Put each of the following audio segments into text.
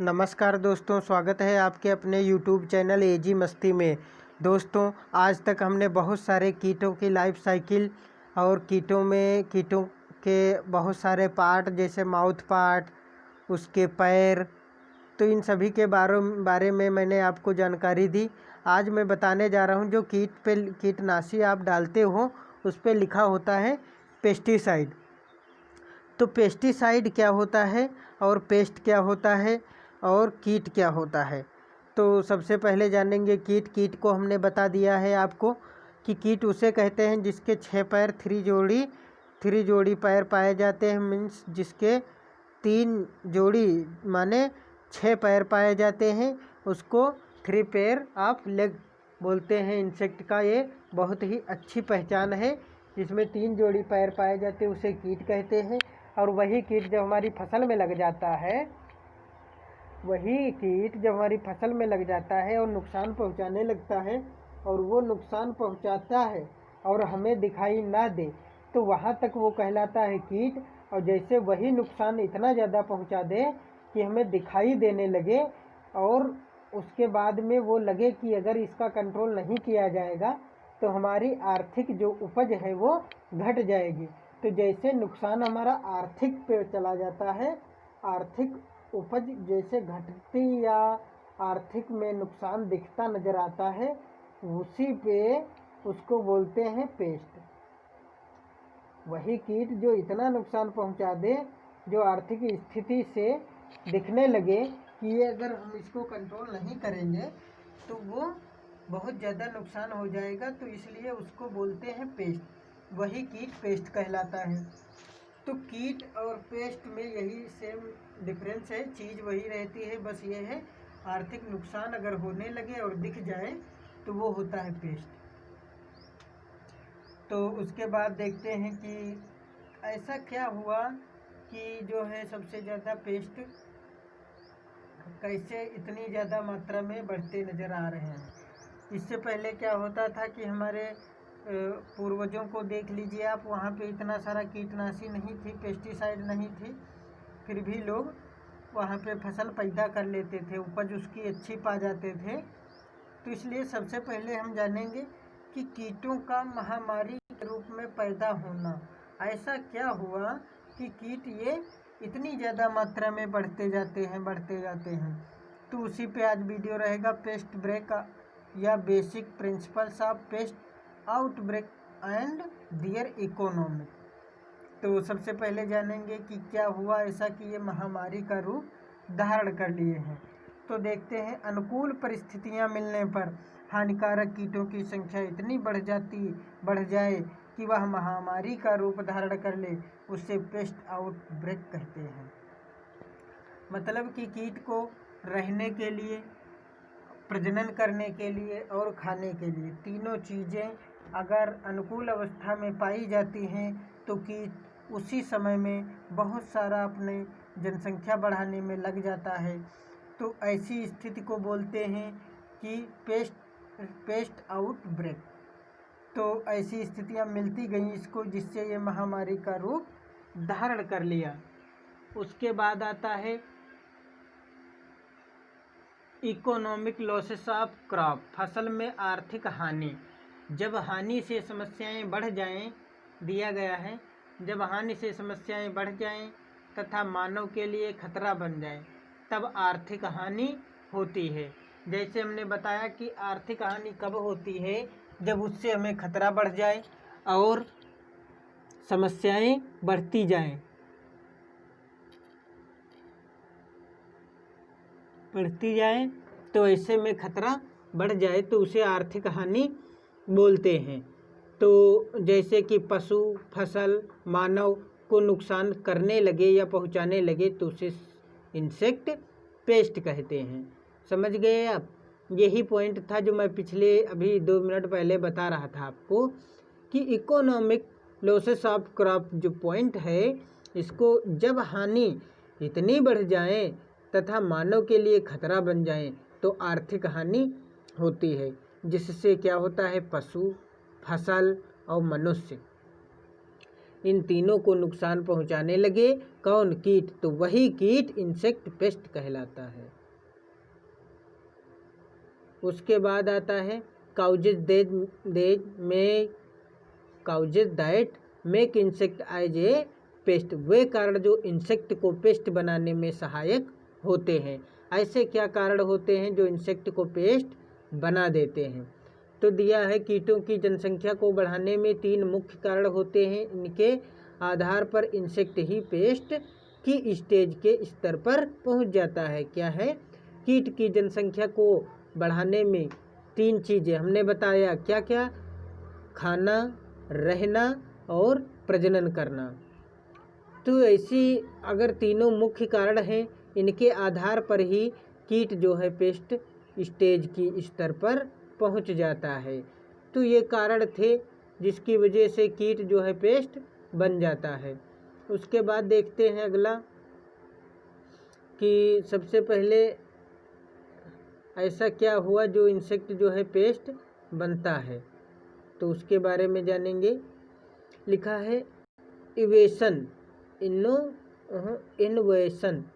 नमस्कार दोस्तों, स्वागत है आपके अपने YouTube चैनल एजी मस्ती में। दोस्तों, आज तक हमने बहुत सारे कीटों की लाइफ साइकिल और कीटों के बहुत सारे पार्ट जैसे माउथ पार्ट, उसके पैर, तो इन सभी के बारे में मैंने आपको जानकारी दी। आज मैं बताने जा रहा हूँ जो कीटनाशी आप डालते हो उस पर लिखा होता है पेस्टिसाइड। तो पेस्टिसाइड क्या होता है और पेस्ट क्या होता है और कीट क्या होता है। तो सबसे पहले जानेंगे कीट को हमने बता दिया है आपको कि कीट उसे कहते हैं जिसके 6 पैर 3 जोड़ी पैर पाए जाते हैं। मीन्स जिसके 3 जोड़ी माने 6 पैर पाए जाते हैं, उसको 3 पेयर ऑफ लेग बोलते हैं। इंसेक्ट का ये बहुत ही अच्छी पहचान है। जिसमें 3 जोड़ी पैर पाए जाते हैं उसे कीट कहते हैं। और वही कीट जब हमारी फसल में लग जाता है और नुकसान पहुंचाने लगता है और वो नुकसान पहुंचाता है और हमें दिखाई ना दे, तो वहाँ तक वो कहलाता है कीट। और जैसे वही नुकसान इतना ज़्यादा पहुंचा दे कि हमें दिखाई देने लगे और उसके बाद में वो लगे कि अगर इसका कंट्रोल नहीं किया जाएगा तो हमारी आर्थिक जो उपज है वो घट जाएगी। तो जैसे नुकसान हमारा आर्थिक पे चला जाता है, आर्थिक उपज जैसे घटती या आर्थिक में नुकसान दिखता नज़र आता है, उसी पे उसको बोलते हैं पेस्ट। वही कीट जो इतना नुकसान पहुंचा दे, जो आर्थिक स्थिति से दिखने लगे कि ये अगर हम इसको कंट्रोल नहीं करेंगे तो वो बहुत ज़्यादा नुकसान हो जाएगा, तो इसलिए उसको बोलते हैं पेस्ट। वही कीट पेस्ट कहलाता है। तो कीट और पेस्ट में यही सेम डिफरेंस है, चीज़ वही रहती है, बस ये है आर्थिक नुकसान अगर होने लगे और दिख जाए तो वो होता है पेस्ट। तो उसके बाद देखते हैं कि ऐसा क्या हुआ कि जो है सबसे ज़्यादा पेस्ट कैसे इतनी ज़्यादा मात्रा में बढ़ते नज़र आ रहे हैं। इससे पहले क्या होता था कि हमारे पूर्वजों को देख लीजिए आप, वहाँ पे इतना सारा कीटनाशी नहीं थी, पेस्टिसाइड नहीं थी, फिर भी लोग वहाँ पे फसल पैदा कर लेते थे, उपज उसकी अच्छी पा जाते थे। तो इसलिए सबसे पहले हम जानेंगे कि कीटों का महामारी के रूप में पैदा होना। ऐसा क्या हुआ कि कीट ये इतनी ज़्यादा मात्रा में बढ़ते जाते हैं। तो उसी पे आज वीडियो रहेगा, पेस्ट ब्रेक या basic principles of pest outbreak and their economic. तो सबसे पहले जानेंगे कि क्या हुआ ऐसा कि ये महामारी का रूप धारण कर लिए हैं। तो देखते हैं, अनुकूल परिस्थितियां मिलने पर हानिकारक कीटों की संख्या इतनी बढ़ जाए कि वह महामारी का रूप धारण कर ले, उसे पेस्ट आउटब्रेक कहते हैं। मतलब कि कीट को रहने के लिए, प्रजनन करने के लिए और खाने के लिए, तीनों चीज़ें अगर अनुकूल अवस्था में पाई जाती हैं तो कीट उसी समय में बहुत सारा अपने जनसंख्या बढ़ाने में लग जाता है। तो ऐसी स्थिति को बोलते हैं कि पेस्ट आउटब्रेक। तो ऐसी स्थितियां मिलती गई इसको, जिससे ये महामारी का रूप धारण कर लिया। उसके बाद आता है इकोनॉमिक लॉसेस ऑफ क्रॉप, फसल में आर्थिक हानि। जब हानि से समस्याएं बढ़ जाएं, दिया गया है, जब हानि से समस्याएं बढ़ जाएं तथा मानव के लिए खतरा बन जाए, तब आर्थिक हानि होती है। जैसे हमने बताया कि आर्थिक हानि कब होती है, जब उससे हमें खतरा बढ़ जाए और समस्याएं बढ़ती जाएं। तो ऐसे में खतरा बढ़ जाए तो उसे आर्थिक हानि बोलते हैं। तो जैसे कि पशु, फसल, मानव को नुकसान करने लगे या पहुंचाने लगे तो उसे इंसेक्ट पेस्ट कहते हैं। समझ गए आप? यही पॉइंट था जो मैं अभी 2 मिनट पहले बता रहा था आपको कि इकोनॉमिक लॉसेस ऑफ क्रॉप जो पॉइंट है, इसको जब हानि इतनी बढ़ जाए तथा मानव के लिए खतरा बन जाए तो आर्थिक हानि होती है, जिससे क्या होता है, पशु, फसल और मनुष्य इन तीनों को नुकसान पहुंचाने लगे। कौन? कीट। तो वही कीट इंसेक्ट पेस्ट कहलाता है। उसके बाद आता है causes that make insect as a pest. वे कारण जो इंसेक्ट को पेस्ट बनाने में सहायक होते हैं। ऐसे क्या कारण होते हैं जो इंसेक्ट को पेस्ट बना देते हैं? तो दिया है कीटों की जनसंख्या को बढ़ाने में 3 मुख्य कारण होते हैं। इनके आधार पर इंसेक्ट ही पेस्ट की स्टेज के स्तर पर पहुंच जाता है। क्या है? कीट की जनसंख्या को बढ़ाने में 3 चीज़ें हमने बताया। क्या क्या? खाना, रहना और प्रजनन करना। तो ऐसी अगर तीनों मुख्य कारण हैं, इनके आधार पर ही कीट जो है पेस्ट स्टेज की स्तर पर पहुंच जाता है। तो ये कारण थे जिसकी वजह से कीट जो है पेस्ट बन जाता है। उसके बाद देखते हैं अगला कि सबसे पहले ऐसा क्या हुआ जो इंसेक्ट जो है पेस्ट बनता है, तो उसके बारे में जानेंगे। लिखा है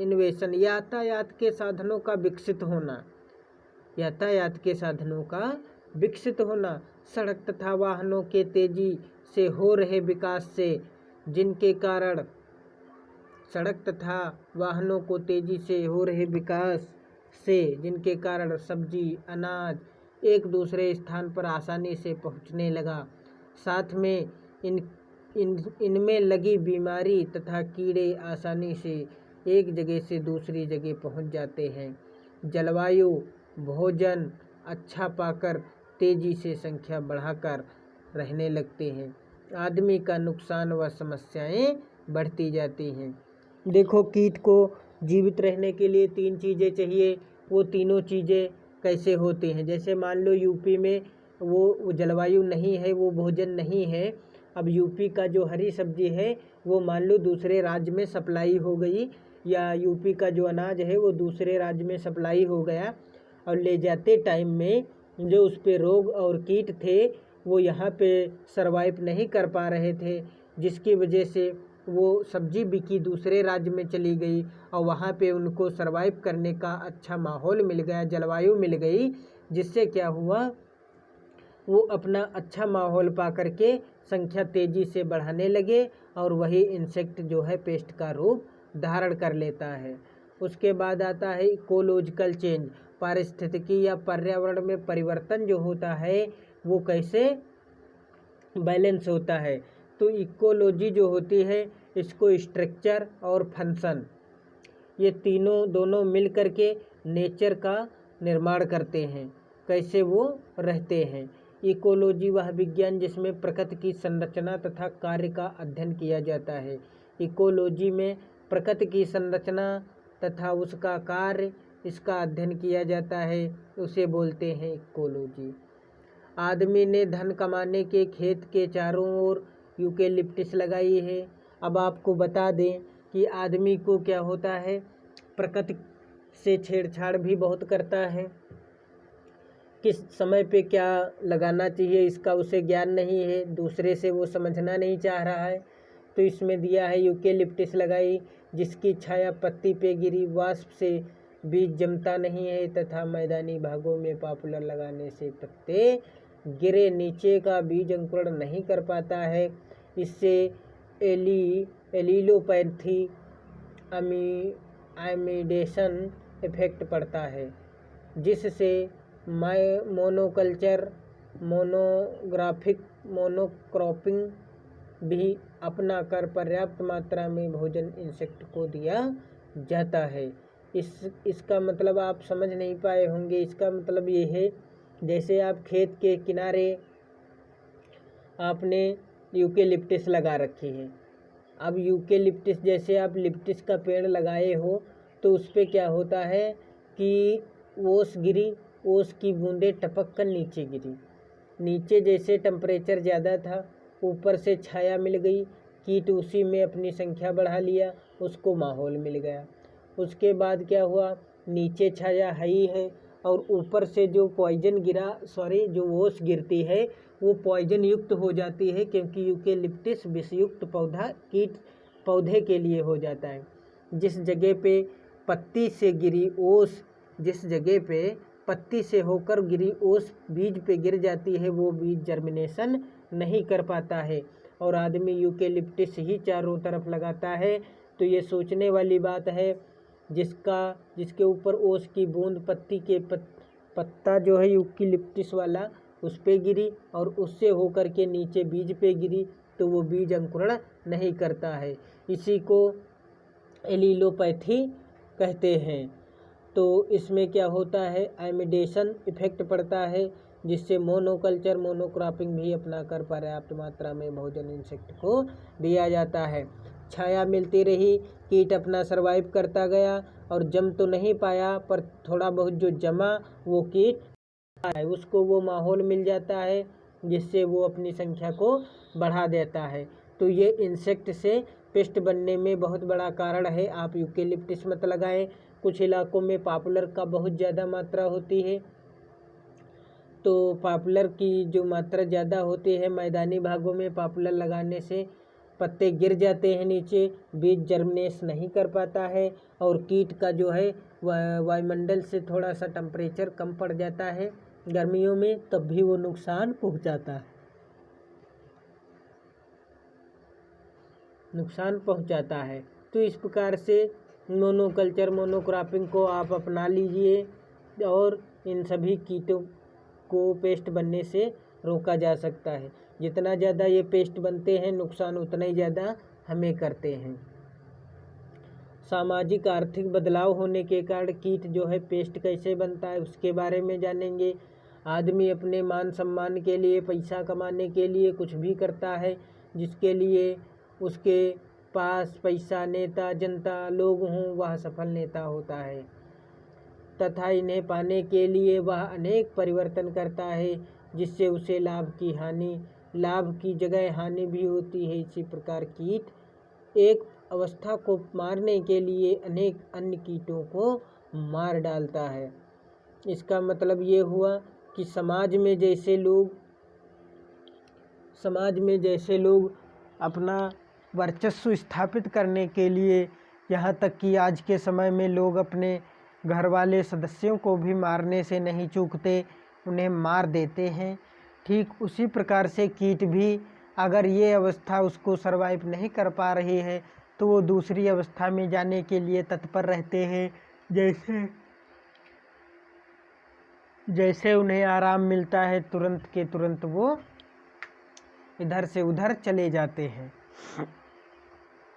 इन्वेशन यातायात के साधनों का विकसित होना। यातायात के साधनों का विकसित होना, सड़क तथा वाहनों के तेजी से हो रहे विकास से, जिनके कारण सड़क तथा वाहनों को तेजी से हो रहे विकास से जिनके कारण सब्जी अनाज एक दूसरे स्थान पर आसानी से पहुंचने लगा। साथ में इनमें लगी बीमारी तथा कीड़े आसानी से एक जगह से दूसरी जगह पहुंच जाते हैं। जलवायु भोजन अच्छा पाकर तेजी से संख्या बढ़ाकर रहने लगते हैं। आदमी का नुकसान व समस्याएं बढ़ती जाती हैं। देखो, कीट को जीवित रहने के लिए 3 चीज़ें चाहिए। वो तीनों चीज़ें कैसे होती हैं? जैसे मान लो यूपी में वो जलवायु नहीं है, वो भोजन नहीं है। अब यूपी का जो हरी सब्जी है वो मान लो दूसरे राज्य में सप्लाई हो गई, या यूपी का जो अनाज है वो दूसरे राज्य में सप्लाई हो गया, और ले जाते टाइम में जो उस पे रोग और कीट थे वो यहाँ पे सरवाइव नहीं कर पा रहे थे, जिसकी वजह से वो सब्जी बिकी दूसरे राज्य में चली गई और वहाँ पे उनको सरवाइव करने का अच्छा माहौल मिल गया, जलवायु मिल गई, जिससे क्या हुआ, वो अपना अच्छा माहौल पा करके संख्या तेजी से बढ़ाने लगे और वही इंसेक्ट जो है पेस्ट का रूप धारण कर लेता है। उसके बाद आता है इकोलॉजिकल चेंज। पारिस्थितिकी या पर्यावरण में परिवर्तन जो होता है वो कैसे बैलेंस होता है? तो इकोलॉजी जो होती है इसको स्ट्रक्चर और फंक्शन, ये दोनों मिल करके नेचर का निर्माण करते हैं, कैसे वो रहते हैं। इकोलॉजी वह विज्ञान जिसमें प्रकृति की संरचना तथा कार्य का अध्ययन किया जाता है। इकोलॉजी में प्रकृति की संरचना तथा उसका कार्य, इसका अध्ययन किया जाता है, उसे बोलते हैं इकोलॉजी। आदमी ने धन कमाने के खेत के चारों ओर यूकेलिप्टस लगाई है। अब आपको बता दें कि आदमी को क्या होता है, प्रकृति से छेड़छाड़ भी बहुत करता है। किस समय पे क्या लगाना चाहिए इसका उसे ज्ञान नहीं है, दूसरे से वो समझना नहीं चाह रहा है। तो इसमें दिया है यूकेलिप्टस लगाई, जिसकी छाया पत्ती पे गिरी, वाष्प से बीज जमता नहीं है तथा मैदानी भागों में पॉपुलर लगाने से पत्ते गिरे नीचे का बीज अंकुरण नहीं कर पाता है। इससे एलिलोपैथी एमिडेशन इफेक्ट पड़ता है, जिससे मोनोकल्चर, मोनोक्रॉपिंग भी अपना कर पर्याप्त मात्रा में भोजन इंसेक्ट को दिया जाता है। इसका मतलब आप समझ नहीं पाए होंगे। इसका मतलब ये है, जैसे आप खेत के किनारे आपने यूकेलिप्टस लगा रखी है। अब यूकेलिप्टस, जैसे आप लिप्टस का पेड़ लगाए हो तो उस पर क्या होता है कि ओस गिरी, ओस की बूंदें टपक कर नीचे गिरी, नीचे जैसे टेम्परेचर ज़्यादा था, ऊपर से छाया मिल गई, कीट उसी में अपनी संख्या बढ़ा लिया, उसको माहौल मिल गया। उसके बाद क्या हुआ, नीचे छाया है ही है और ऊपर से जो पॉइजन जो ओस गिरती है वो पॉइजन युक्त हो जाती है, क्योंकि यूकेलिप्टस विषयुक्त पौधे के लिए हो जाता है। जिस जगह पे पत्ती से गिरी ओस, जिस जगह पे पत्ती से होकर गिरी ओस बीज पे गिर जाती है, वो बीज जर्मिनेशन नहीं कर पाता है और आदमी यूकेलिप्टस ही चारों तरफ लगाता है। तो ये सोचने वाली बात है, जिसके ऊपर ओस की बूंद पत्ती के पत्ता जो है यूकेलिप्टस वाला उस पे गिरी और उससे होकर के नीचे बीज पे गिरी, तो वो बीज अंकुरण नहीं करता है। इसी को एलिलोपैथी कहते हैं। तो इसमें क्या होता है, एमिडेशन इफेक्ट पड़ता है, जिससे मोनोकल्चर मोनोक्रॉपिंग भी अपना कर पर्याप्त मात्रा में भोजन इंसेक्ट को दिया जाता है। छाया मिलती रही, कीट अपना सर्वाइव करता गया और जम तो नहीं पाया, पर थोड़ा बहुत जो जमा वो कीट है उसको वो माहौल मिल जाता है, जिससे वो अपनी संख्या को बढ़ा देता है। तो ये इंसेक्ट से पेस्ट बनने में बहुत बड़ा कारण है। आप यूकेलिप्टस मत लगाएं। कुछ इलाकों में पॉपुलर का बहुत ज़्यादा मात्रा होती है, तो पॉपुलर की जो मात्रा ज़्यादा होती है, मैदानी भागों में पॉपुलर लगाने से पत्ते गिर जाते हैं नीचे, बीज जर्मिनेट नहीं कर पाता है और कीट का जो है वायुमंडल से थोड़ा सा टेम्परेचर कम पड़ जाता है गर्मियों में, तब भी वो नुकसान पहुंचाता है। तो इस प्रकार से मोनोकल्चर मोनोक्रॉपिंग को आप अपना लीजिए और इन सभी कीटों को पेस्ट बनने से रोका जा सकता है। जितना ज़्यादा ये पेस्ट बनते हैं, नुकसान उतना ही ज़्यादा हमें करते हैं। सामाजिक आर्थिक बदलाव होने के कारण कीट जो है पेस्ट कैसे बनता है उसके बारे में जानेंगे। आदमी अपने मान सम्मान के लिए, पैसा कमाने के लिए कुछ भी करता है, जिसके लिए उसके पास पैसा, नेता, जनता, लोग हों, वह सफल नेता होता है तथा इन्हें पाने के लिए वह अनेक परिवर्तन करता है, जिससे उसे लाभ की जगह हानि भी होती है। इसी प्रकार कीट एक अवस्था को मारने के लिए अनेक अन्य कीटों को मार डालता है। इसका मतलब ये हुआ कि समाज में जैसे लोग अपना वर्चस्व स्थापित करने के लिए, यहाँ तक कि आज के समय में लोग अपने घर वाले सदस्यों को भी मारने से नहीं चूकते, उन्हें मार देते हैं। ठीक उसी प्रकार से कीट भी अगर ये अवस्था उसको सरवाइव नहीं कर पा रही है तो वो दूसरी अवस्था में जाने के लिए तत्पर रहते हैं। जैसे उन्हें आराम मिलता है, तुरंत के तुरंत वो इधर से उधर चले जाते हैं।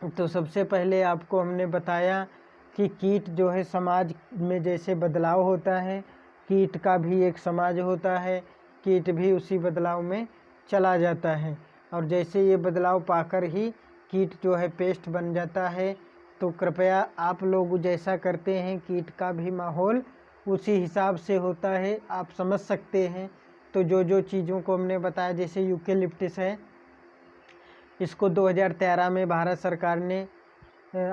तो सबसे पहले आपको हमने बताया कि कीट जो है समाज में जैसे बदलाव होता है, कीट का भी एक समाज होता है, कीट भी उसी बदलाव में चला जाता है और जैसे ये बदलाव पाकर ही कीट जो है पेस्ट बन जाता है। तो कृपया आप लोग जैसा करते हैं, कीट का भी माहौल उसी हिसाब से होता है, आप समझ सकते हैं। तो जो चीज़ों को हमने बताया, जैसे यूकेलिप्टस है, इसको 2013 में भारत सरकार ने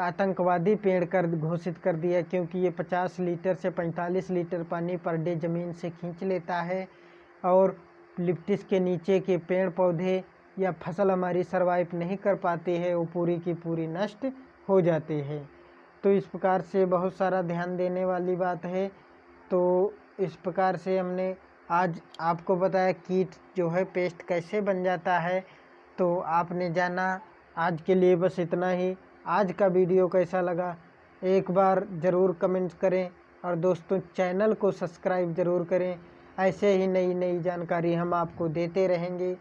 आतंकवादी पेड़ घोषित कर दिया, क्योंकि ये 50 लीटर से 45 लीटर पानी पर डे ज़मीन से खींच लेता है और लिप्टिस के नीचे के पेड़ पौधे या फसल हमारी सरवाइव नहीं कर पाते हैं, वो पूरी की पूरी नष्ट हो जाते हैं। तो इस प्रकार से बहुत सारा ध्यान देने वाली बात है। तो इस प्रकार से हमने आज आपको बताया कीट जो है पेस्ट कैसे बन जाता है, तो आपने जाना। आज के लिए बस इतना ही। आज का वीडियो कैसा लगा एक बार ज़रूर कमेंट करें और दोस्तों चैनल को सब्सक्राइब ज़रूर करें। ऐसे ही नई जानकारी हम आपको देते रहेंगे।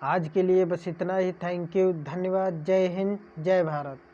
आज के लिए बस इतना ही। थैंक यू, धन्यवाद। जय हिंद, जय भारत।